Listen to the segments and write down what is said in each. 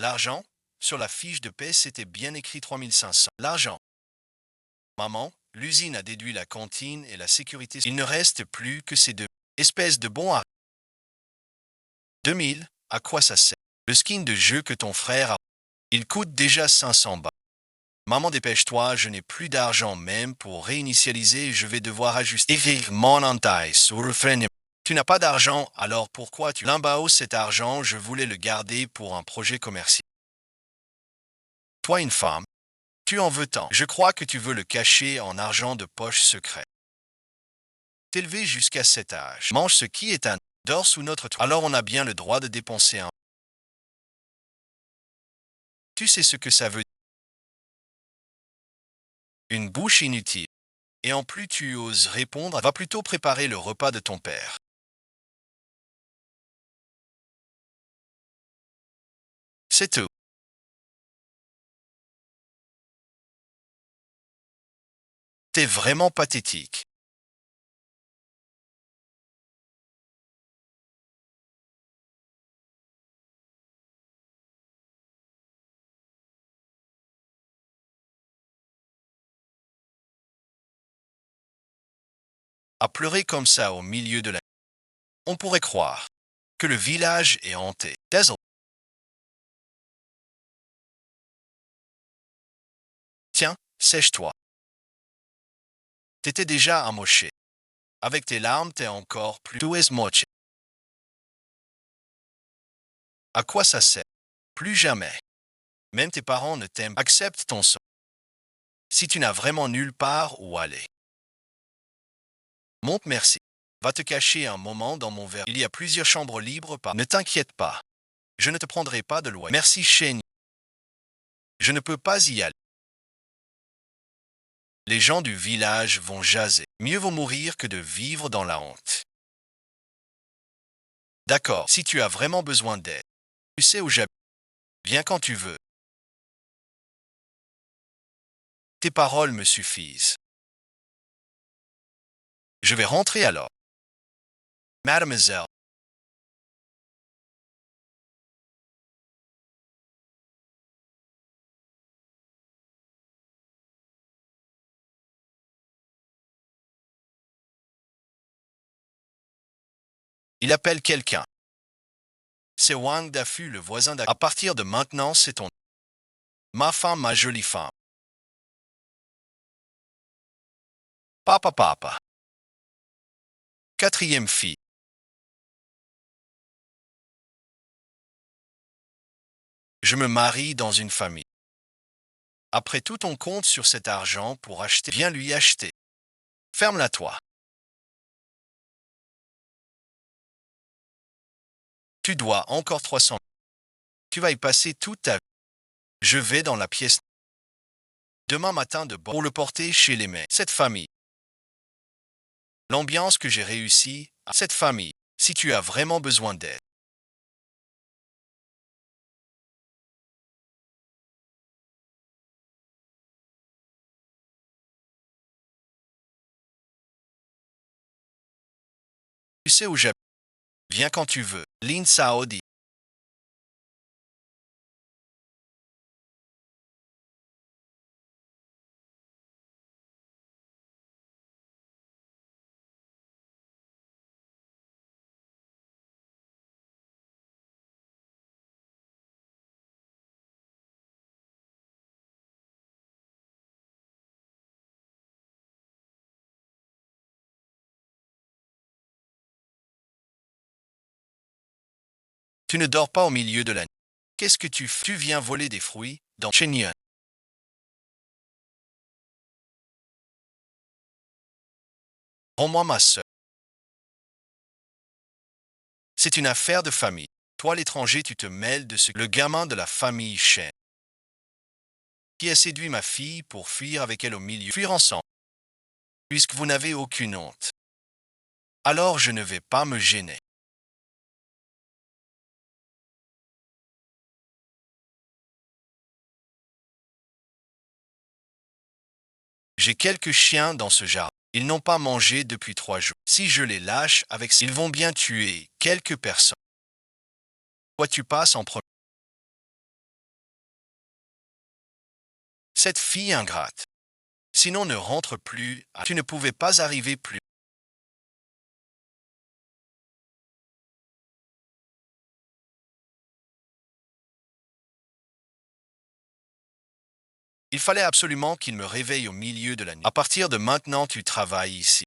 L'argent? Sur la fiche de paie, c'était bien écrit 3500. L'argent. Maman, l'usine a déduit la cantine et la sécurité. Il ne reste plus que ces deux. Espèce de bon à 2000, à quoi ça sert? Le skin de jeu que ton frère a. Il coûte déjà 500 balles. Maman, dépêche-toi, je n'ai plus d'argent même pour réinitialiser, je vais devoir ajuster. Écrire mon entaille sur le frein. Tu n'as pas d'argent, alors pourquoi tu l'imbao cet argent? Je voulais le garder pour un projet commercial. Toi, une femme, tu en veux tant. Je crois que tu veux le cacher en argent de poche secret. T'élever jusqu'à cet âge. Mange ce qui est un dors sous notre toit. Alors on a bien le droit de dépenser un. Tu sais ce que ça veut dire. Une bouche inutile. Et en plus tu oses répondre, va plutôt préparer le repas de ton père. C'est tout. T'es vraiment pathétique. À pleurer comme ça au milieu de la. On pourrait croire que le village est hanté. Désolé. Tiens, sèche-toi. T'étais déjà amoché. Avec tes larmes, t'es encore plus. Tu es moché. À quoi ça sert? Plus jamais. Même tes parents ne t'aiment. Accepte ton sort. Si tu n'as vraiment nulle part où aller. Monte, merci. Va te cacher un moment dans mon verre. Il y a plusieurs chambres libres par. Ne t'inquiète pas. Je ne te prendrai pas de loyer. Merci, Chénie. Je ne peux pas y aller. Les gens du village vont jaser. Mieux vaut mourir que de vivre dans la honte. D'accord, si tu as vraiment besoin d'aide, tu sais où j'habite. Viens quand tu veux. Tes paroles me suffisent. Je vais rentrer alors. Mademoiselle, il appelle quelqu'un. C'est Wang Dafu, le voisin d'à. À partir de maintenant, c'est ton. Ma femme, ma jolie femme. Papa, papa. Quatrième fille. Je me marie dans une famille. Après tout, on compte sur cet argent pour acheter. Viens lui acheter. Ferme-la toi. Tu dois encore 300. Tu vas y passer toute ta vie. Je vais dans la pièce. Demain matin pour le porter chez les mères. Cette famille. L'ambiance que j'ai réussi à cette famille. Si tu as vraiment besoin d'aide. Tu sais où j'habite. Viens quand tu veux. Lin Saodi. Tu ne dors pas au milieu de la nuit. Qu'est-ce que tu fais? Tu viens voler des fruits dans Shenyang. Rends-moi ma sœur. C'est une affaire de famille. Toi, l'étranger, tu te mêles de ce. Le gamin de la famille Shen. Qui a séduit ma fille pour fuir avec elle au milieu. Fuir ensemble. Puisque vous n'avez aucune honte. Alors je ne vais pas me gêner. J'ai quelques chiens dans ce jardin. Ils n'ont pas mangé depuis 3 jours. Si je les lâche avec. Ils vont bien tuer quelques personnes. Toi, tu passes en premier. Cette fille ingrate. Sinon ne rentre plus, tu ne pouvais pas arriver plus. Il fallait absolument qu'il me réveille au milieu de la nuit. À partir de maintenant, tu travailles ici.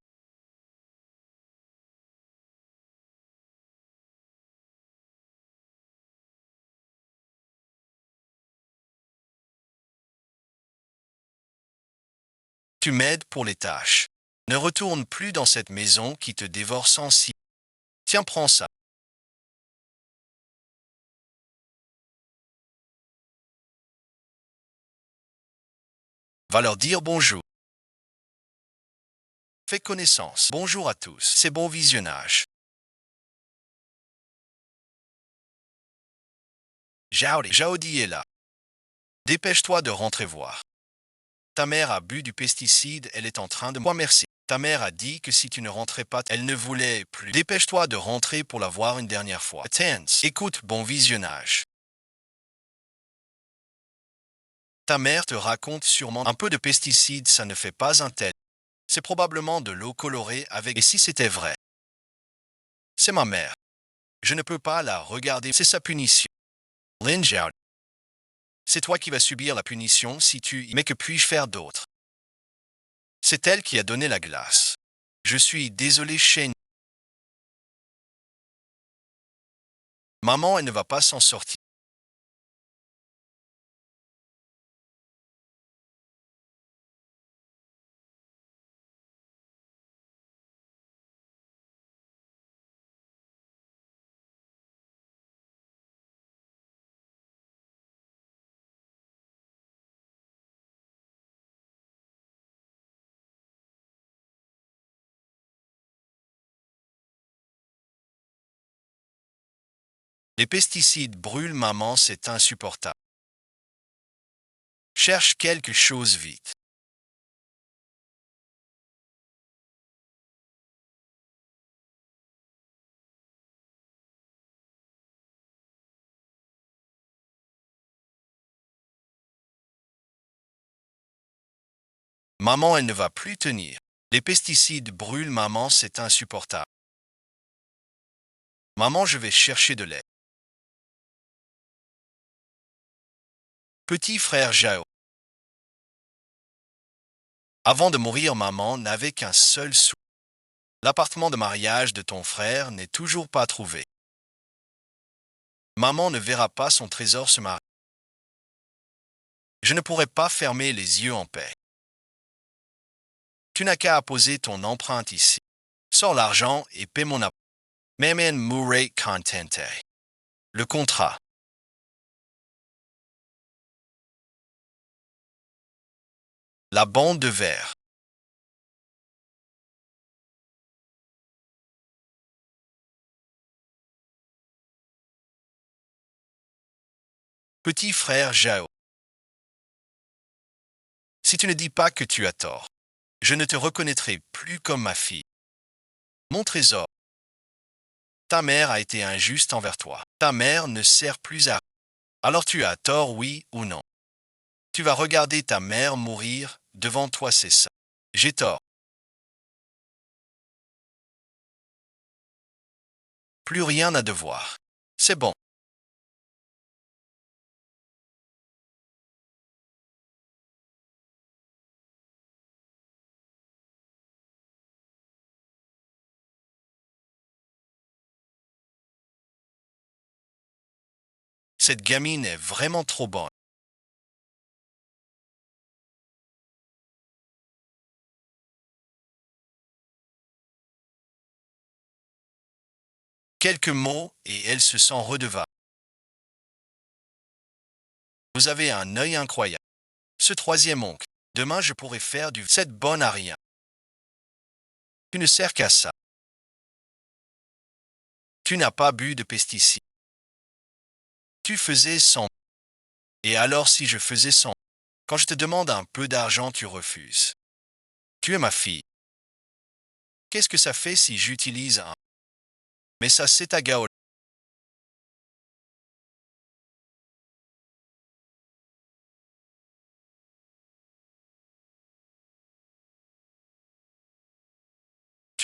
Tu m'aides pour les tâches. Ne retourne plus dans cette maison qui te dévore sans cesse. Tiens, prends ça. Va leur dire bonjour. Fais connaissance. Bonjour à tous. C'est bon visionnage. Jaudi est là. Dépêche-toi de rentrer voir. Ta mère a bu du pesticide, elle est en train de moi merci. Ta mère a dit que si tu ne rentrais pas, elle ne voulait plus. Dépêche-toi de rentrer pour la voir une dernière fois. Tense. Écoute, bon visionnage. Ta mère te raconte sûrement un peu de pesticides, ça ne fait pas un tel. C'est probablement de l'eau colorée avec... Et si c'était vrai? C'est ma mère. Je ne peux pas la regarder, c'est sa punition. Lynn Jowdy. C'est toi qui vas subir la punition si tu... Mais que puis-je faire d'autre? C'est elle qui a donné la glace. Je suis désolé, Shane. Maman, elle ne va pas s'en sortir. Les pesticides brûlent, maman, c'est insupportable. Cherche quelque chose vite. Maman, elle ne va plus tenir. Les pesticides brûlent, maman, c'est insupportable. Maman, je vais chercher de lait. Petit frère Jao. Avant de mourir, maman n'avait qu'un seul sou. L'appartement de mariage de ton frère n'est toujours pas trouvé. Maman ne verra pas son trésor se marier. Je ne pourrai pas fermer les yeux en paix. Tu n'as qu'à apposer ton empreinte ici. Sors l'argent et paie mon apport. Memen Murray Contente. Le contrat. La bande de verre. Petit frère Jao. Si tu ne dis pas que tu as tort, je ne te reconnaîtrai plus comme ma fille. Mon trésor. Ta mère a été injuste envers toi. Ta mère ne sert plus à... Alors tu as tort, oui ou non. Tu vas regarder ta mère mourir devant toi, c'est ça. J'ai tort. Plus rien à devoir. C'est bon. Cette gamine est vraiment trop bonne. Quelques mots et elle se sent redevable. Vous avez un œil incroyable. Ce troisième oncle. Demain, je pourrais faire du... Cette bonne à rien. Tu ne sers qu'à ça. Tu n'as pas bu de pesticides. Tu faisais sans... Et alors si je faisais sans... Quand je te demande un peu d'argent, tu refuses. Tu es ma fille. Qu'est-ce que ça fait si j'utilise un... Mais ça, c'est ta gaole.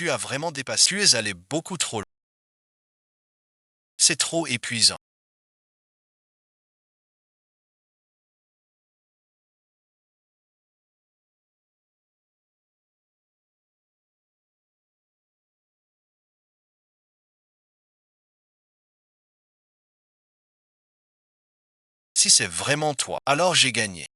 Tu as vraiment dépassé. Tu es allé beaucoup trop loin. C'est trop épuisant. Si c'est vraiment toi, alors j'ai gagné.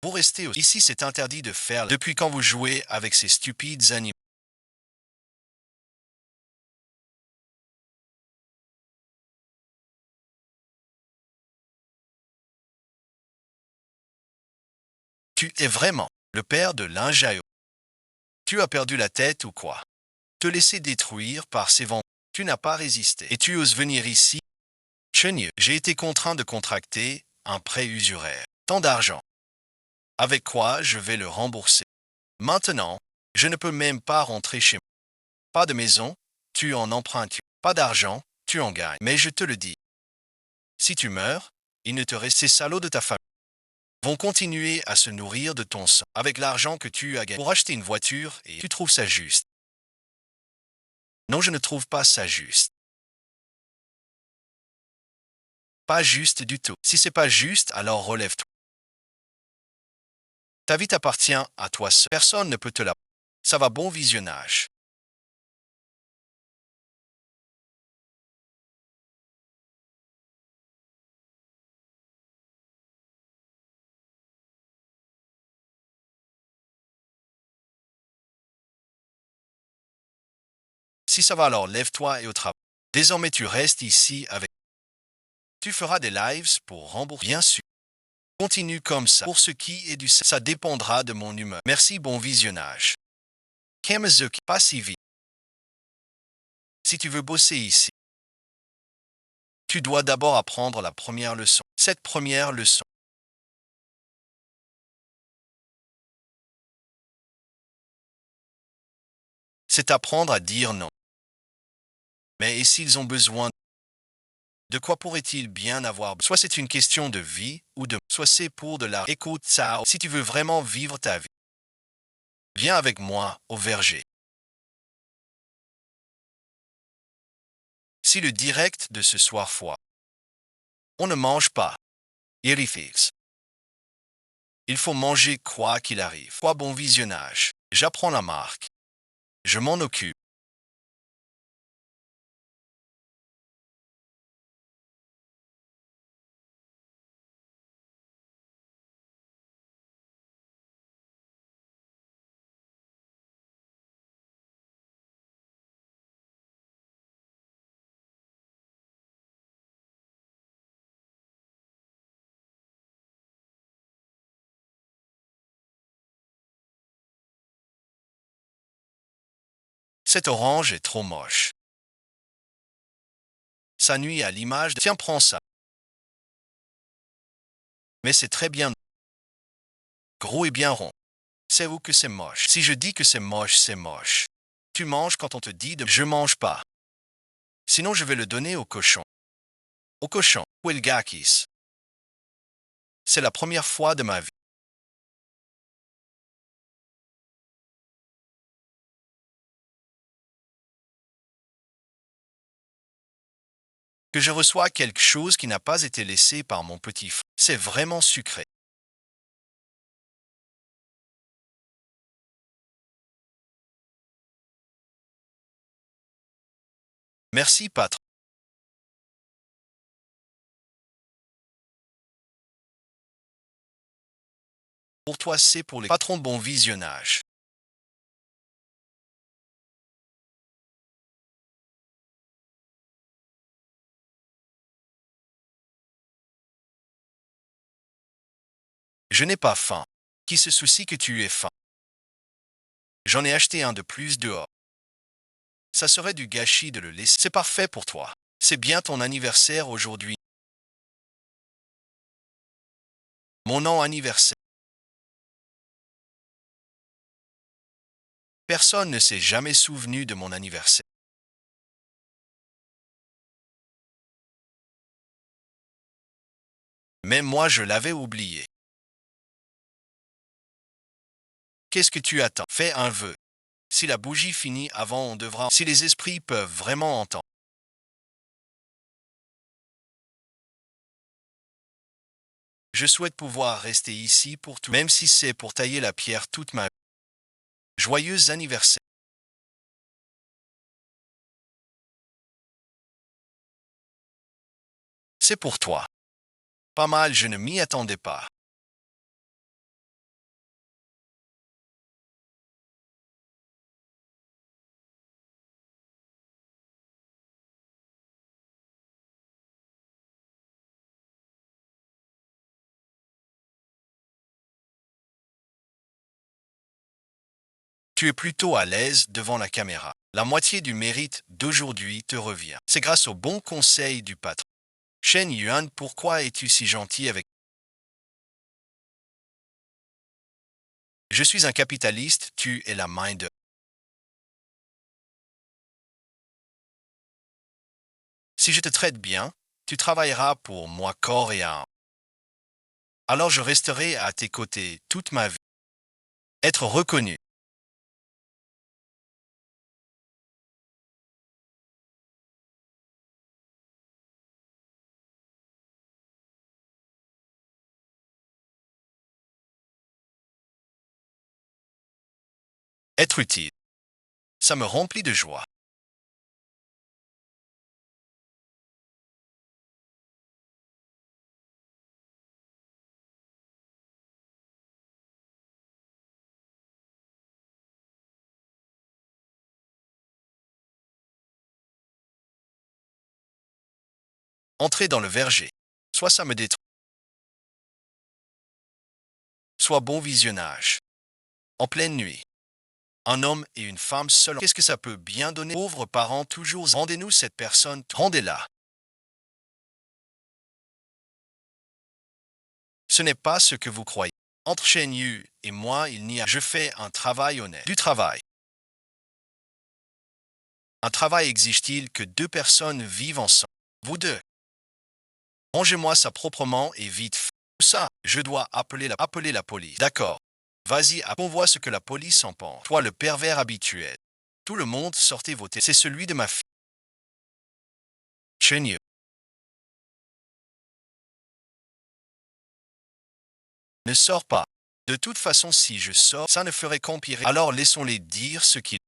Vous restez ici, c'est interdit de faire depuis quand vous jouez avec ces stupides animaux. Tu es vraiment le père de Linjayo. Tu as perdu la tête ou quoi? Te laisser détruire par ces vents. Tu n'as pas résisté. Et tu oses venir ici? Chenye, j'ai été contraint de contracter un prêt usuraire. Tant d'argent. Avec quoi je vais le rembourser? Maintenant, je ne peux même pas rentrer chez moi. Pas de maison, tu en empruntes. Pas d'argent, tu en gagnes. Mais je te le dis, si tu meurs, il ne te reste ces salauds de ta famille vont continuer à se nourrir de ton sang avec l'argent que tu as gagné pour acheter une voiture et tu trouves ça juste. Non, je ne trouve pas ça juste. Pas juste du tout. Si c'est pas juste, alors relève-toi. Ta vie t'appartient à toi seul. Personne ne peut te la. Ça va, bon visionnage. Si ça va, alors lève-toi et au travail. Désormais, tu restes ici avec. Tu feras des lives pour rembourser. Bien sûr. Continue comme ça. Pour ce qui est du. Ça dépendra de mon humeur. Merci, bon visionnage. Kamazuki, pas si vite. Si tu veux bosser ici, tu dois d'abord apprendre la première leçon. Cette première leçon, c'est apprendre à dire non. Mais et s'ils ont besoin, de quoi pourraient-ils bien avoir? Soit c'est une question de vie ou de. Soit c'est pour de la. Écoute ça, si tu veux vraiment vivre ta vie, viens avec moi au verger. Si le direct de ce soir foire, on ne mange pas. Il y fixe. Il faut manger quoi qu'il arrive. Quoi bon visionnage. J'apprends la marque. Je m'en occupe. Cette orange est trop moche. Ça nuit à l'image de. Tiens, prends ça. Mais c'est très bien gros et bien rond. C'est où que c'est moche. Si je dis que c'est moche, c'est moche. Tu manges quand on te dit de. Je mange pas. Sinon, je vais le donner au cochon. Au cochon. Wilgakis. C'est la première fois de ma vie que je reçois quelque chose qui n'a pas été laissé par mon petit frère. C'est vraiment sucré. Merci, patron. Pour toi, c'est pour les patrons bon visionnage. Je n'ai pas faim. Qui se soucie que tu aies faim? J'en ai acheté un de plus dehors. Ça serait du gâchis de le laisser. C'est parfait pour toi. C'est bien ton anniversaire aujourd'hui. Mon nom anniversaire. Personne ne s'est jamais souvenu de mon anniversaire. Même moi, je l'avais oublié. Qu'est-ce que tu attends? Fais un vœu. Si la bougie finit avant, on devra... Si les esprits peuvent vraiment entendre. Je souhaite pouvoir rester ici pour tout, même si c'est pour tailler la pierre toute ma vie. Joyeux anniversaire. C'est pour toi. Pas mal, je ne m'y attendais pas. Tu es plutôt à l'aise devant la caméra. La moitié du mérite d'aujourd'hui te revient. C'est grâce au bon conseil du patron. Shen Yuan, pourquoi es-tu si gentil avec... Je suis un capitaliste, tu es la main de... Si je te traite bien, tu travailleras pour moi corps et âme. Alors je resterai à tes côtés toute ma vie. Être reconnu. Être utile. Ça me remplit de joie. Entrer dans le verger. Soit ça me détruit, soit bon visionnage. En pleine nuit. Un homme et une femme seuls. Qu'est-ce que ça peut bien donner? Pauvres parents, toujours. Rendez-nous cette personne. Rendez-la. Ce n'est pas ce que vous croyez. Entre Shen Yu et moi, il n'y a... Je fais un travail honnête. Du travail. Un travail exige-t-il que deux personnes vivent ensemble? Vous deux. Rangez-moi ça proprement et vite fait. Ça, je dois appeler la police. D'accord. Vas-y, on voit ce que la police en pense. Toi, le pervers habituel. Tout le monde, sortez vos têtes. C'est celui de ma fille. Shen Yu. Ne sors pas. De toute façon, si je sors, ça ne ferait qu'empirer. Alors laissons-les dire ce qu'ils...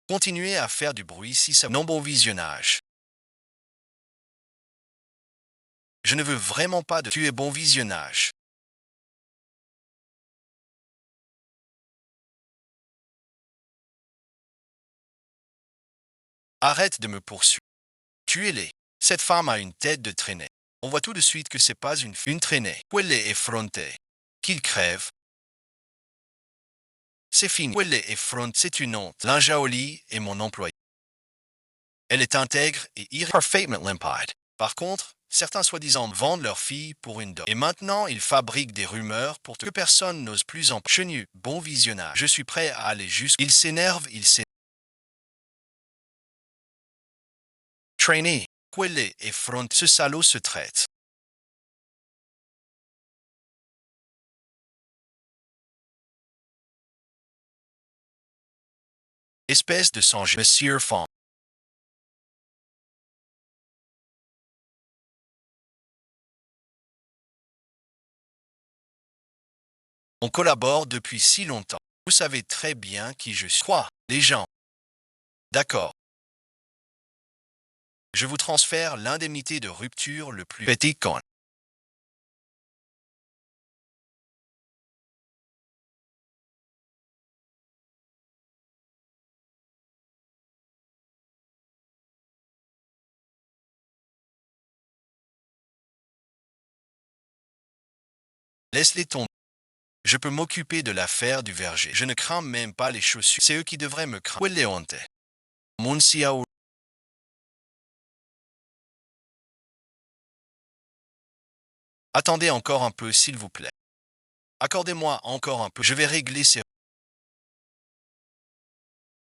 Continuez à faire du bruit si ça... Non bon visionnage. Je ne veux vraiment pas de... Tu es bon visionnage. Arrête de me poursuivre. Tuez-les. Cette femme a une tête de traînée. On voit tout de suite que c'est pas une traînée. Elle est effrontée. Qu'il crève. C'est fini. Elle est effrontée. C'est une honte. Linjaoli est mon employé. Elle est intègre et parfaitement limpide. Par contre, certains soi-disant vendent leur fille pour une dot. Et maintenant, ils fabriquent des rumeurs pour que personne n'ose plus en... Chenu, bon visionnage. Je suis prêt à aller jusqu'à... Il s'énerve. Trainee. Quelle effronte. Ce salaud se traite. Espèce de sang. Monsieur Fang. On collabore depuis si longtemps. Vous savez très bien qui je suis. Quoi? Les gens. D'accord. Je vous transfère l'indemnité de rupture le plus petit con. Laisse-les tomber. Je peux m'occuper de l'affaire du verger. Je ne crains même pas les chaussures. C'est eux qui devraient me craindre. Quelle honte. Mon Xiao. Attendez encore un peu, s'il vous plaît. Accordez-moi encore un peu. Je vais régler ces...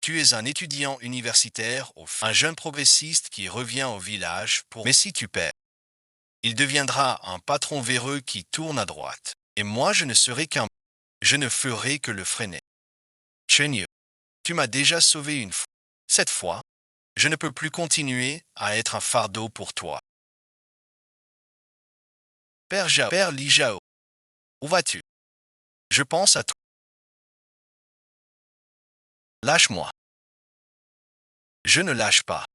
Tu es un étudiant universitaire, un jeune progressiste qui revient au village pour... Mais si tu perds, il deviendra un patron véreux qui tourne à droite. Et moi, je ne serai qu'un... Je ne ferai que le freiner. Chenyu, tu m'as déjà sauvé une fois. Cette fois, je ne peux plus continuer à être un fardeau pour toi. Père Li Jao, où vas-tu? Je pense à toi. Lâche-moi. Je ne lâche pas.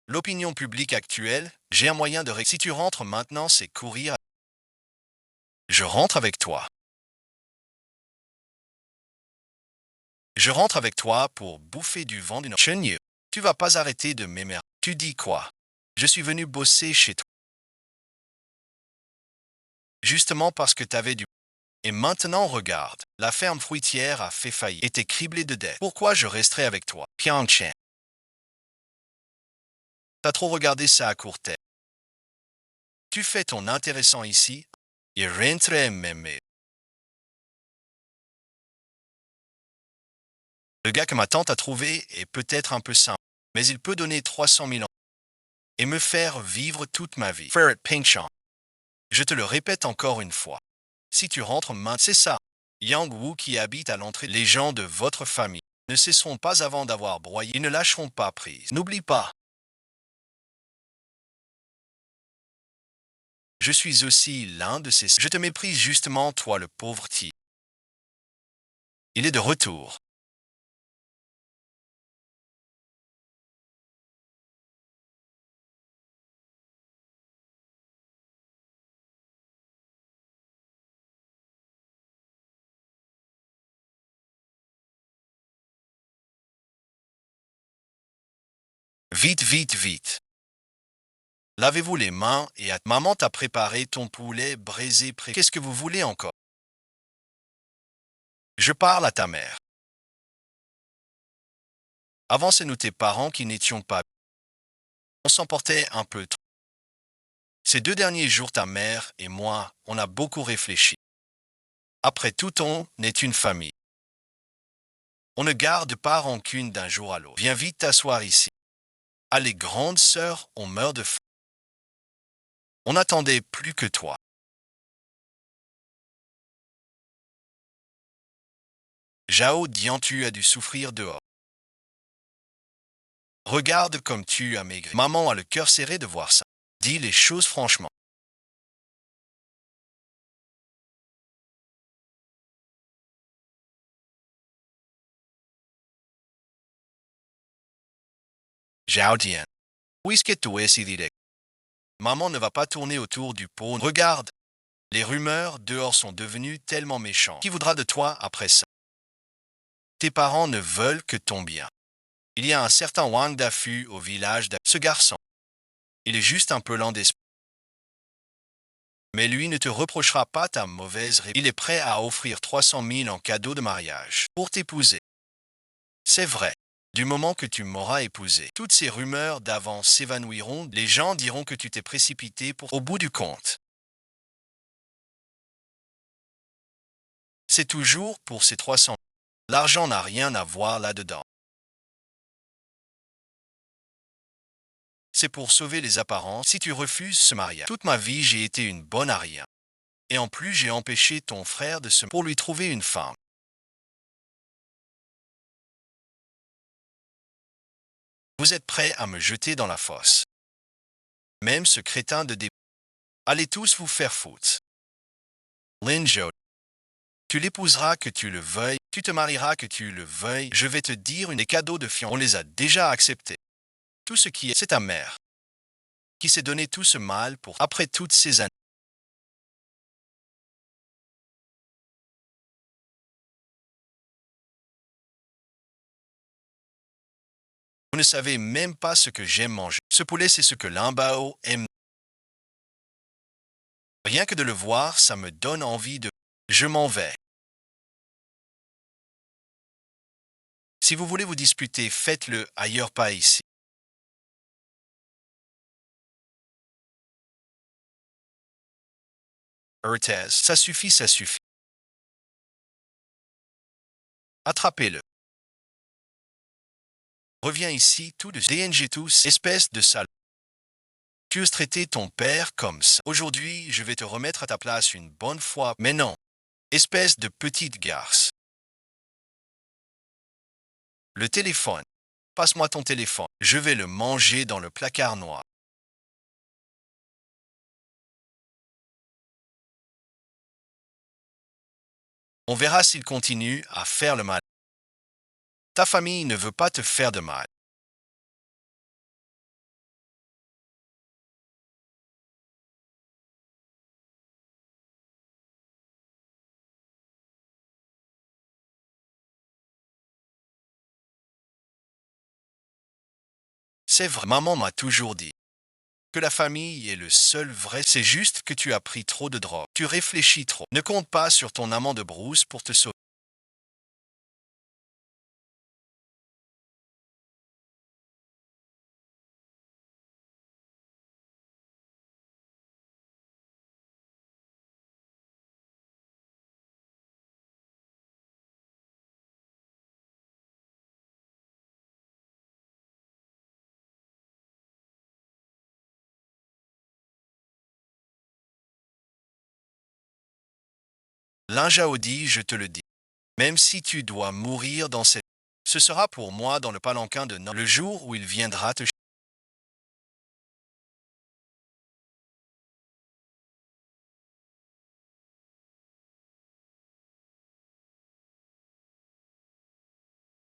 L'opinion publique actuelle, j'ai un moyen de... Si tu rentres maintenant, c'est courir. Je rentre avec toi. Je rentre avec toi pour bouffer du vent d'une... Chenyu, tu vas pas arrêter de m'émerger. Tu dis quoi? Je suis venu bosser chez toi. Justement parce que t'avais du... Et maintenant, regarde, la ferme fruitière a fait faillite et t'es criblé de dettes. Pourquoi je resterai avec toi? Pianchen, t'as trop regardé ça à court terme. Tu fais ton intéressant ici et rentre même. Le gars que ma tante a trouvé est peut-être un peu simple, mais il peut donner 300 000 ans et me faire vivre toute ma vie. Frère Pinchan, je te le répète encore une fois. Si tu rentres maintenant, c'est ça. Yang Wu qui habite à l'entrée, les gens de votre famille ne cesseront pas avant d'avoir broyé et ne lâcheront pas prise. N'oublie pas, je suis aussi l'un de ces... Je te méprise justement, toi le pauvre type. Il est de retour. Vite, vite, vite. Lavez-vous les mains et à... Maman t'a préparé ton poulet braisé prêt. Qu'est-ce que vous voulez encore? Je parle à ta mère. Avant, c'est nous tes parents qui n'étions pas. On s'emportait un peu trop. Ces 2 derniers jours, ta mère et moi, on a beaucoup réfléchi. Après tout, on est une famille. On ne garde pas rancune d'un jour à l'autre. Viens vite t'asseoir ici. Allez, grande sœur, on meurt de faim. On n'attendait plus que toi. Jao Dian, tu as dû souffrir dehors. Regarde comme tu as maigri. Maman a le cœur serré de voir ça. Dis les choses franchement. Jao Dian. Où est-ce que tu es si direct? Maman ne va pas tourner autour du pot. Regarde. Les rumeurs dehors sont devenues tellement méchantes. Qui voudra de toi après ça? Tes parents ne veulent que ton bien. Il y a un certain Wang Dafu au village de... Ce garçon, il est juste un peu lent d'esprit. Mais lui ne te reprochera pas ta mauvaise réputation. Il est prêt à offrir 300 000 en cadeau de mariage pour t'épouser. C'est vrai. Du moment que tu m'auras épousé, toutes ces rumeurs d'avant s'évanouiront. Les gens diront que tu t'es précipité pour... Au bout du compte, c'est toujours pour ces 300 000. L'argent n'a rien à voir là-dedans. C'est pour sauver les apparences. Si tu refuses ce mariage, toute ma vie j'ai été une bonne à rien. Et en plus j'ai empêché ton frère de se... pour lui trouver une femme. Vous êtes prêts à me jeter dans la fosse. Même ce crétin de dé... Allez tous vous faire foutre. Linjo, tu l'épouseras que tu le veuilles, tu te marieras que tu le veuilles. Je vais te dire des cadeaux de fiançailles. On les a déjà acceptés. Tout ce qui est, c'est ta mère qui s'est donné tout ce mal pour... Après toutes ces années. Vous ne savez même pas ce que j'aime manger. Ce poulet, c'est ce que Limbao aime. Rien que de le voir, ça me donne envie de... Je m'en vais. Si vous voulez vous disputer, faites-le ailleurs, pas ici. Urtez, ça suffit, ça suffit. Attrapez-le. Reviens ici tout de suite. DNG tous, espèce de sale. Tu oses traiter ton père comme ça. Aujourd'hui, je vais te remettre à ta place une bonne fois. Mais non, espèce de petite garce. Le téléphone. Passe-moi ton téléphone. Je vais le manger dans le placard noir. On verra s'il continue à faire le mal. Ta famille ne veut pas te faire de mal. C'est vrai, maman m'a toujours dit que la famille est le seul vrai. C'est juste que tu as pris trop de drogue. Tu réfléchis trop. Ne compte pas sur ton amant de brousse pour te sauver. Linge je te le dis. Même si tu dois mourir dans cette... Ce sera pour moi dans le palanquin de le jour où il viendra te...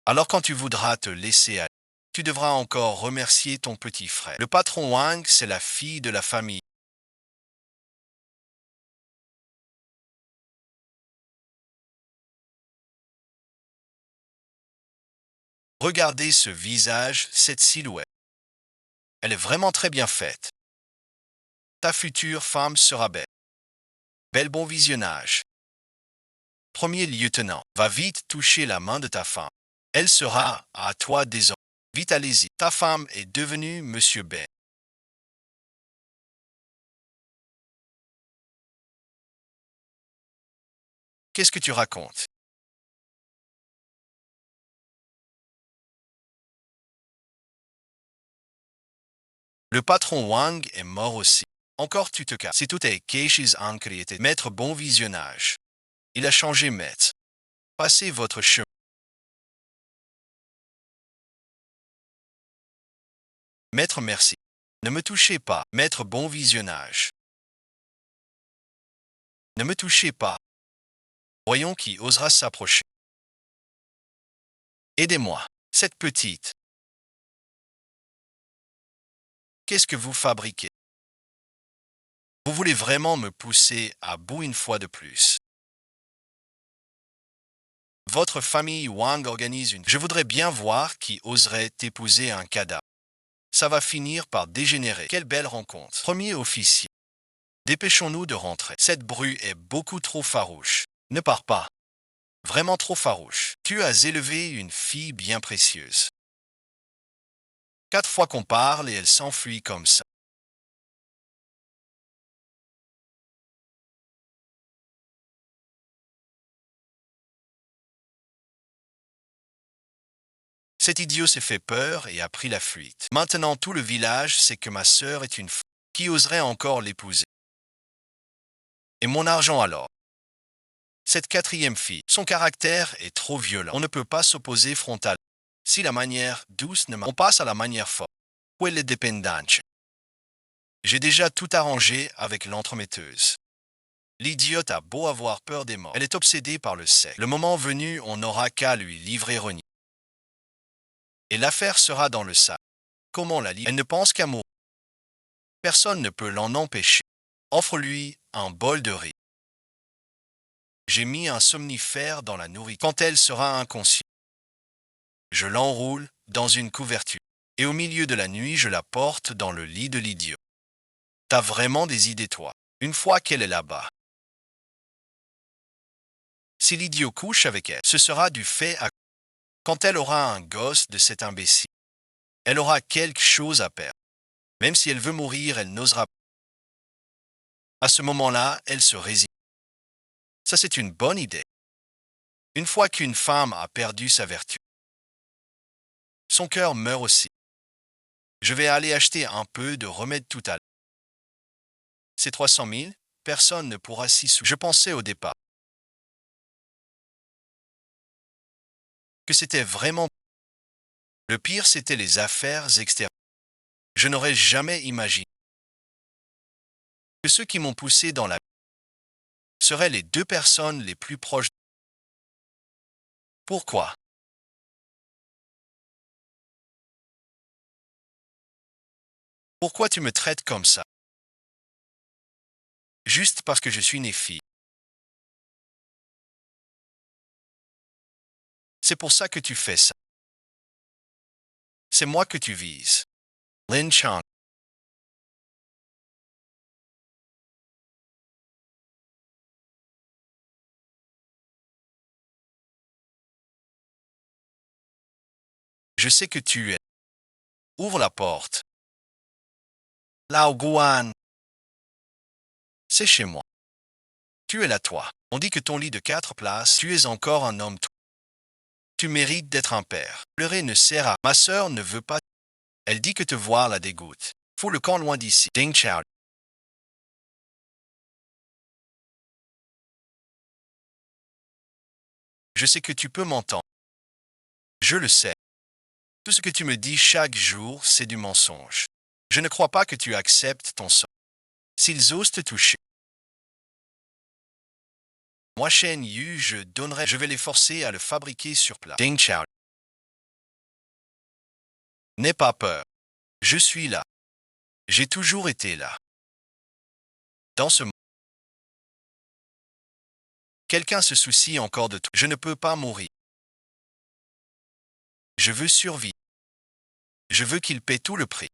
Alors quand tu voudras te laisser aller, tu devras encore remercier ton petit frère. Le patron Wang, c'est la fille de la famille. Regardez ce visage, cette silhouette. Elle est vraiment très bien faite. Ta future femme sera belle. Bel bon visionnage. Premier lieutenant, va vite toucher la main de ta femme. Elle sera à toi désormais. Vite allez-y. Ta femme est devenue Monsieur Ben. Qu'est-ce que tu racontes? Le patron Wang est mort aussi. Encore tu te casses. C'est tout est Keishi's encre était maître bon visionnage. Il a changé maître. Passez votre chemin. Maître merci. Ne me touchez pas. Maître bon visionnage. Ne me touchez pas. Voyons qui osera s'approcher. Aidez-moi. Cette petite. Qu'est-ce que vous fabriquez? Vous voulez vraiment me pousser à bout une fois de plus. Votre famille Wang organise une... Je voudrais bien voir qui oserait épouser un cadavre. Ça va finir par dégénérer. Quelle belle rencontre. Premier officier. Dépêchons-nous de rentrer. Cette bru est beaucoup trop farouche. Ne pars pas. Vraiment trop farouche. Tu as élevé une fille bien précieuse. 4 fois qu'on parle et elle s'enfuit comme ça. Cet idiot s'est fait peur et a pris la fuite. Maintenant tout le village sait que ma sœur est une femme. Qui oserait encore l'épouser? Et mon argent alors? Cette quatrième fille, son caractère est trop violent. On ne peut pas s'opposer frontalement. Si la manière douce ne marche, on passe à la manière forte. Quelle dépendance. J'ai déjà tout arrangé avec l'entremetteuse. L'idiote a beau avoir peur des morts. Elle est obsédée par le sexe. Le moment venu, on n'aura qu'à lui livrer Reni. Et l'affaire sera dans le sac. Comment la livrer? Elle ne pense qu'à mourir. Personne ne peut l'en empêcher. Offre-lui un bol de riz. J'ai mis un somnifère dans la nourriture. Quand elle sera inconsciente, je l'enroule dans une couverture. Et au milieu de la nuit, je la porte dans le lit de l'idiot. T'as vraiment des idées, toi. Une fois qu'elle est là-bas. Si l'idiot couche avec elle, ce sera du fait à... Quand elle aura un gosse de cet imbécile, elle aura quelque chose à perdre. Même si elle veut mourir, elle n'osera pas. À ce moment-là, elle se résigne. Ça, c'est une bonne idée. Une fois qu'une femme a perdu sa vertu, Son cœur meurt aussi. Je vais aller acheter un peu de remède tout à l'heure. Ces 300 000, personne ne pourra s'y soucier. Je pensais au départ que c'était vraiment... Le pire, c'était les affaires extérieures. Je n'aurais jamais imaginé que ceux qui m'ont poussé dans la seraient les deux personnes les plus proches. Pourquoi? Pourquoi tu me traites comme ça? Juste parce que je suis née fille. C'est pour ça que tu fais ça. C'est moi que tu vises. Lin Chan. Je sais que tu es. Ouvre la porte. Lao Guan. C'est chez moi. Tu es là, toi. On dit que ton lit de 4 places, tu es encore un homme. Tu mérites d'être un père. Pleurer ne sert à... Ma sœur ne veut pas... Elle dit que te voir la dégoûte. Faut le camp loin d'ici. Ding Chao. Je sais que tu peux m'entendre. Je le sais. Tout ce que tu me dis chaque jour, c'est du mensonge. Je ne crois pas que tu acceptes ton sort. S'ils osent te toucher, moi, Shen Yu, je vais les forcer à le fabriquer sur place. Ding Chao. N'aie pas peur. Je suis là. J'ai toujours été là. Dans ce monde, quelqu'un se soucie encore de toi. Je ne peux pas mourir. Je veux survivre. Je veux qu'il paie tout le prix.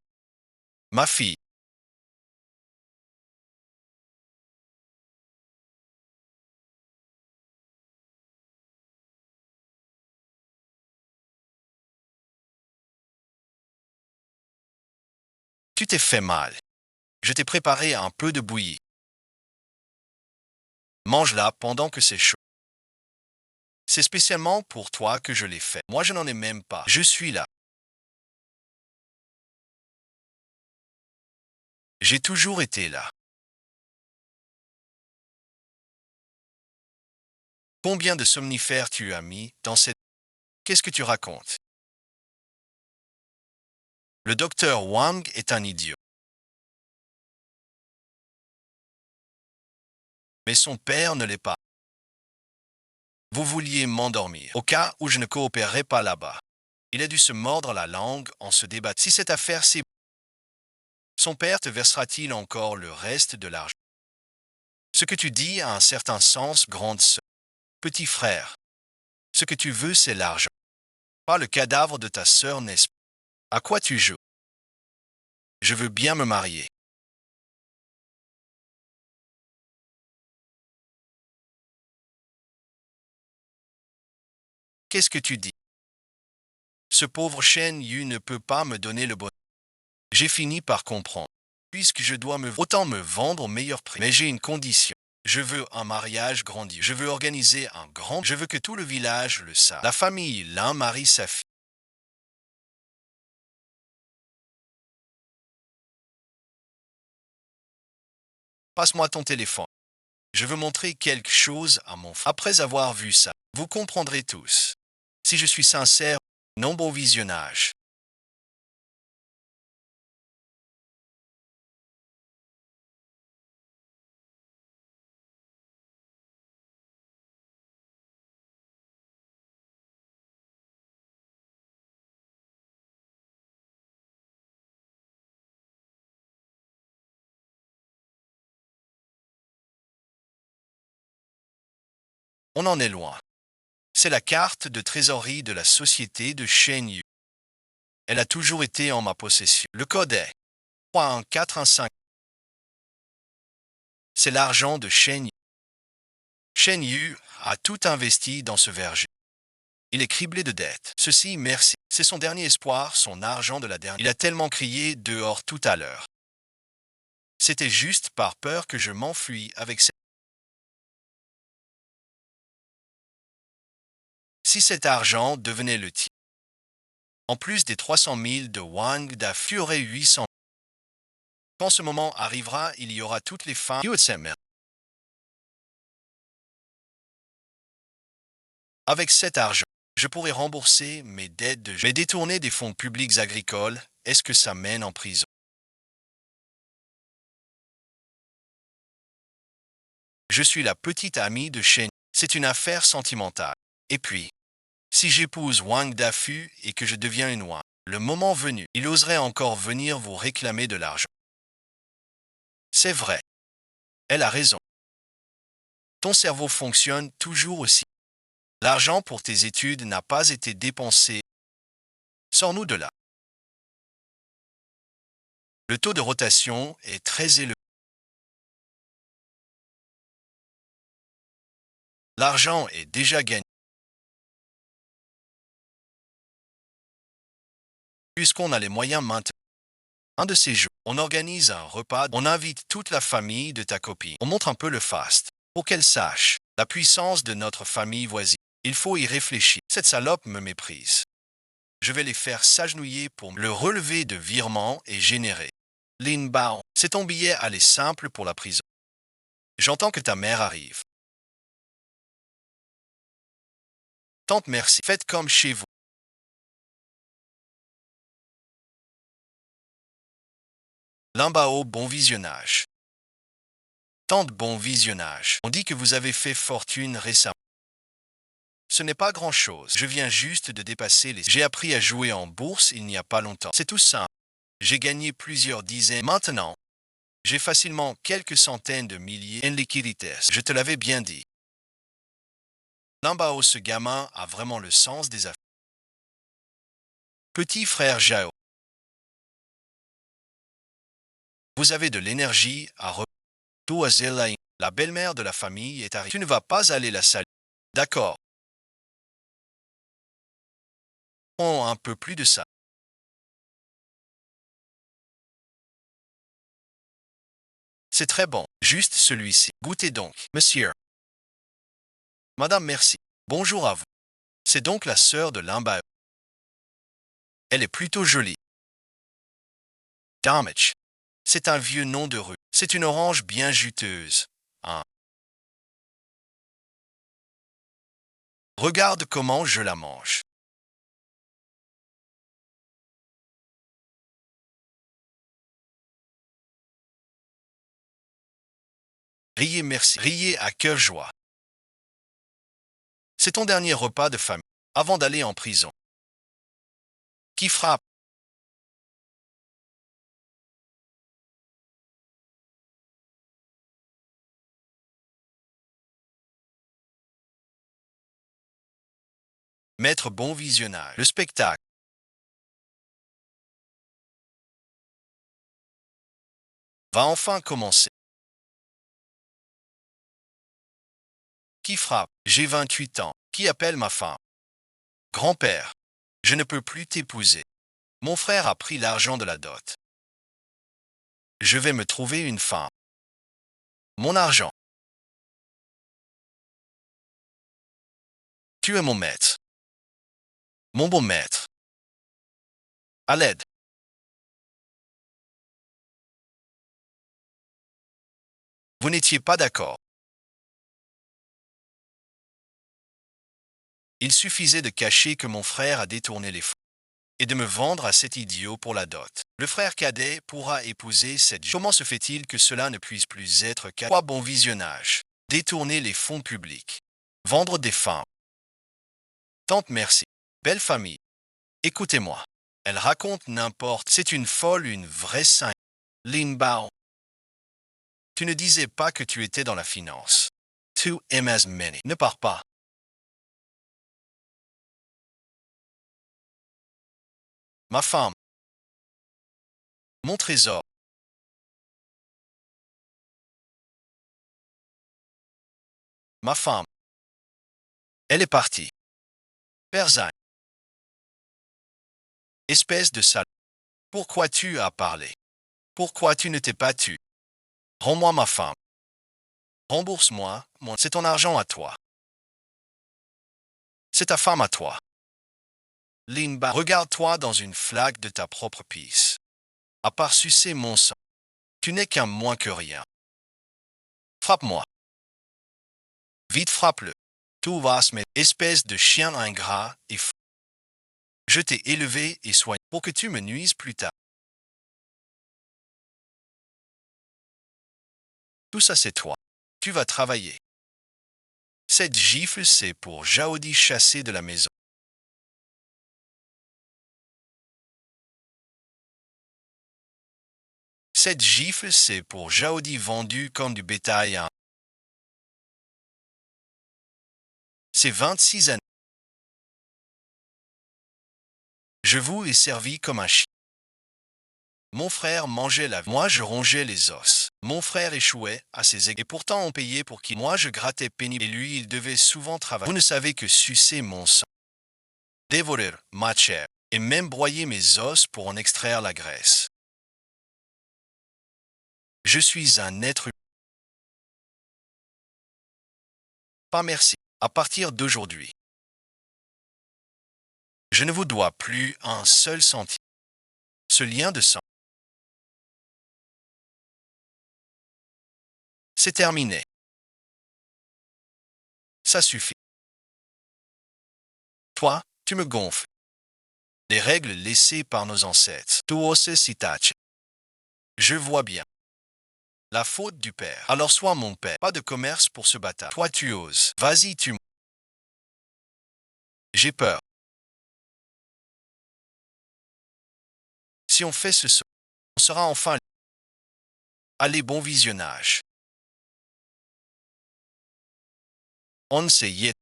Ma fille, tu t'es fait mal. Je t'ai préparé un peu de bouillie. Mange-la pendant que c'est chaud. C'est spécialement pour toi que je l'ai fait. Moi, je n'en ai même pas. Je suis là. J'ai toujours été là. Combien de somnifères tu as mis dans cette... Qu'est-ce que tu racontes? Le docteur Wang est un idiot. Mais son père ne l'est pas. Vous vouliez m'endormir, au cas où je ne coopérerais pas là-bas. Il a dû se mordre la langue en se débattant. Si cette affaire c'est... Son père te versera-t-il encore le reste de l'argent? Ce que tu dis a un certain sens, grande sœur. Petit frère, ce que tu veux, c'est l'argent. Pas le cadavre de ta sœur, n'est-ce pas? À quoi tu joues? Je veux bien me marier. Qu'est-ce que tu dis? Ce pauvre Shen Yu ne peut pas me donner le bon. J'ai fini par comprendre. Puisque je dois autant me vendre au meilleur prix. Mais j'ai une condition. Je veux un mariage grandiose. Je veux organiser un grand... Je veux que tout le village le sache. La famille, l'un marie sa fille. Passe-moi ton téléphone. Je veux montrer quelque chose à mon frère. Après avoir vu ça, vous comprendrez tous. Si je suis sincère, non bon visionnage. On en est loin. C'est la carte de trésorerie de la société de Shen Yu. Elle a toujours été en ma possession. Le code est 31415. C'est l'argent de Shen Yu. Shen Yu a tout investi dans ce verger. Il est criblé de dettes. Ceci, merci. C'est son dernier espoir, son argent de la dernière. Il a tellement crié dehors tout à l'heure. C'était juste par peur que je m'enfuis avec cette... Si cet argent devenait le tien, En plus des 300 000 de Wang Dafu, tu aurais 800 000. Quand ce moment arrivera, il y aura toutes les femmes qui s'aimeront. Avec cet argent, je pourrais rembourser mes dettes de jeu. Mais détourner des fonds publics agricoles, est-ce que ça mène en prison? Je suis la petite amie de Shen. C'est une affaire sentimentale. Et puis, si j'épouse Wang Dafu et que je deviens une Wang, le moment venu, il oserait encore venir vous réclamer de l'argent. C'est vrai. Elle a raison. Ton cerveau fonctionne toujours aussi. L'argent pour tes études n'a pas été dépensé. Sors-nous de là. Le taux de rotation est très élevé. L'argent est déjà gagné. Puisqu'on a les moyens maintenant. Un de ces jours, on organise un repas, on invite toute la famille de ta copine. On montre un peu le faste pour qu'elle sache la puissance de notre famille voisine. Il faut y réfléchir. Cette salope me méprise. Je vais les faire s'agenouiller pour le relevé de virement et générer. Lin Bao, c'est ton billet aller simple pour la prison. J'entends que ta mère arrive. Tante merci, faites comme chez vous. Lin Bao, bon visionnage. Tante, bon visionnage. On dit que vous avez fait fortune récemment. Ce n'est pas grand-chose. Je viens juste de dépasser les... J'ai appris à jouer en bourse il n'y a pas longtemps. C'est tout simple. J'ai gagné plusieurs dizaines. Maintenant, j'ai facilement quelques centaines de milliers en liquidités. Je te l'avais bien dit. Lambao, ce gamin a vraiment le sens des affaires. Petit frère Jao, vous avez de l'énergie à reprendre. La belle-mère de la famille est arrivée. Tu ne vas pas aller la saluer. D'accord. Oh, un peu plus de ça. C'est très bon. Juste celui-ci. Goûtez donc. Monsieur. Madame, merci. Bonjour à vous. C'est donc la sœur de Lambao. Elle est plutôt jolie. Damage. C'est un vieux nom de rue. C'est une orange bien juteuse. Hein. Regarde comment je la mange. Riez merci. Riez à cœur joie. C'est ton dernier repas de famille avant d'aller en prison. Qui frappe? Maître bon visionnage. Le spectacle va enfin commencer. Qui frappe? J'ai 28 ans. Qui appelle ma femme? Grand-père, je ne peux plus t'épouser. Mon frère a pris l'argent de la dot. Je vais me trouver une femme. Mon argent. Tu es mon maître. Mon bon maître. À l'aide. Vous n'étiez pas d'accord. Il suffisait de cacher que mon frère a détourné les fonds et de me vendre à cet idiot pour la dot. Le frère cadet pourra épouser cette... Comment se fait-il que cela ne puisse plus être qu'à quoi bon visionnage? Détourner les fonds publics. Vendre des femmes. Tante merci. Belle famille. Écoutez-moi. Elle raconte n'importe. C'est une folle, une vraie sainte. Lin Bao. Tu ne disais pas que tu étais dans la finance. Tu aimes as many. Ne pars pas. Ma femme. Mon trésor. Ma femme. Elle est partie. Perzagne. Espèce de sale. Pourquoi tu as parlé? Pourquoi tu ne t'es pas tu? Rends-moi ma femme. Rembourse-moi, c'est ton argent à toi. C'est ta femme à toi. Limba, regarde-toi dans une flaque de ta propre pisse. À part sucer mon sang, tu n'es qu'un moins que rien. Frappe-moi. Vite frappe-le. Tout va se mettre, espèce de chien ingrat et fou. Je t'ai élevé et soigné pour que tu me nuises plus tard. Tout ça c'est toi. Tu vas travailler. Cette gifle c'est pour Jaodi chasser de la maison. Cette gifle c'est pour Jaodi vendu comme du bétail à un. C'est 26 années. Je vous ai servi comme un chien. Mon frère mangeait la vie. Moi je rongeais les os. Mon frère échouait à ses égards. Et pourtant on payait pour qui. Moi je grattais pénible. Et lui il devait souvent travailler. Vous ne savez que sucer mon sang, dévorer ma chair, et même broyer mes os pour en extraire la graisse. Je suis un être humain. Pas merci. À partir d'aujourd'hui, je ne vous dois plus un seul centime. Ce lien de sang, c'est terminé. Ça suffit. Toi, tu me gonfles. Les règles laissées par nos ancêtres. Tu oses citache. Je vois bien. La faute du père. Alors sois mon père. Pas de commerce pour ce bâtard. Toi tu oses. Vas-y tu. J'ai peur. Si on fait ce saut, on sera enfin. Allez, bon visionnage. On ne sait y être.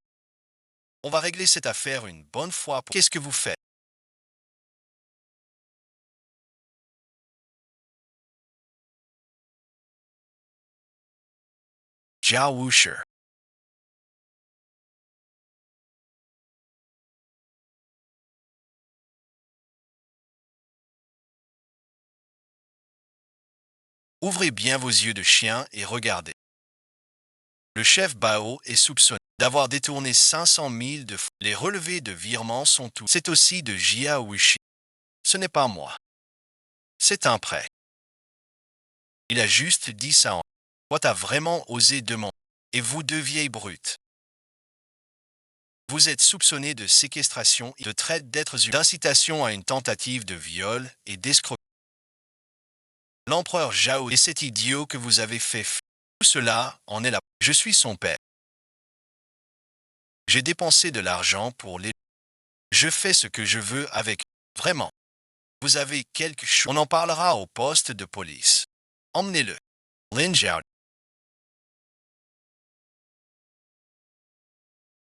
On va régler cette affaire une bonne fois. Qu'est-ce que vous faites? Jia Wusher. Ouvrez bien vos yeux de chien et regardez. Le chef Bao est soupçonné d'avoir détourné 500 000 de fonds. Les relevés de virement sont tout. C'est aussi de Jia Wushi. Ce n'est pas moi. C'est un prêt. Il a juste dit ça en. Toi t'as vraiment osé demander. Et vous deux vieilles brutes. Vous êtes soupçonné de séquestration, de traite d'êtres humains, d'incitation à une tentative de viol et d'escroquerie. L'empereur Zhao et cet idiot que vous avez fait. Tout cela en est là. Je suis son père. J'ai dépensé de l'argent pour les. Je fais ce que je veux avec. Vraiment. Vous avez quelque chose. On en parlera au poste de police. Emmenez-le. Lin Zhao.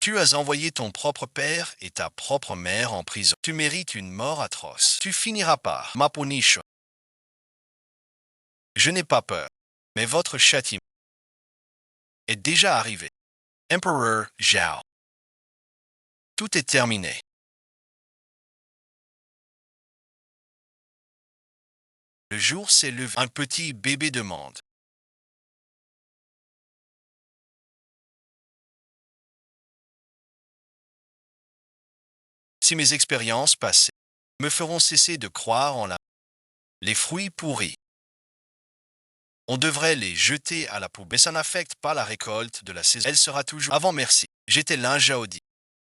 Tu as envoyé ton propre père et ta propre mère en prison. Tu mérites une mort atroce. Tu finiras par Maponisho. Je n'ai pas peur, mais votre châtiment est déjà arrivé. Empereur Zhao. Tout est terminé. Le jour s'est levé. Un petit bébé demande. Si mes expériences passées me feront cesser de croire en la. Les fruits pourris. On devrait les jeter à la poubelle. Mais ça n'affecte pas la récolte de la saison. Elle sera toujours. Avant merci. J'étais l'un Jaodi.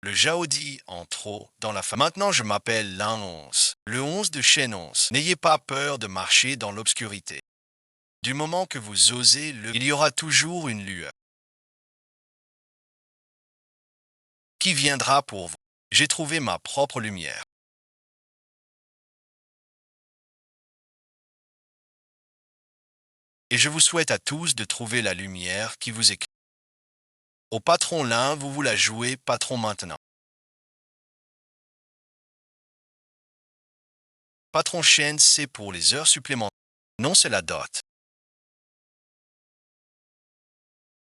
Le Jaodi en trop dans la famille. Maintenant je m'appelle l'un 11. Le 11 de Shen 11. N'ayez pas peur de marcher dans l'obscurité. Du moment que vous osez il y aura toujours une lueur qui viendra pour vous. J'ai trouvé ma propre lumière. Et je vous souhaite à tous de trouver la lumière qui vous écrit. Au patron l'un, vous vous la jouez patron maintenant. Patron Shen, c'est pour les heures supplémentaires. Non, c'est la dot.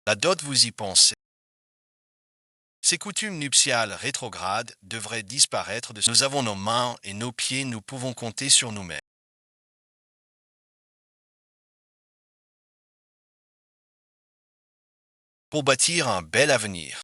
La dot, vous y pensez. Ces coutumes nuptiales rétrogrades devraient disparaître de. Nous avons nos mains et nos pieds, nous pouvons compter sur nous-mêmes. Pour bâtir un bel avenir.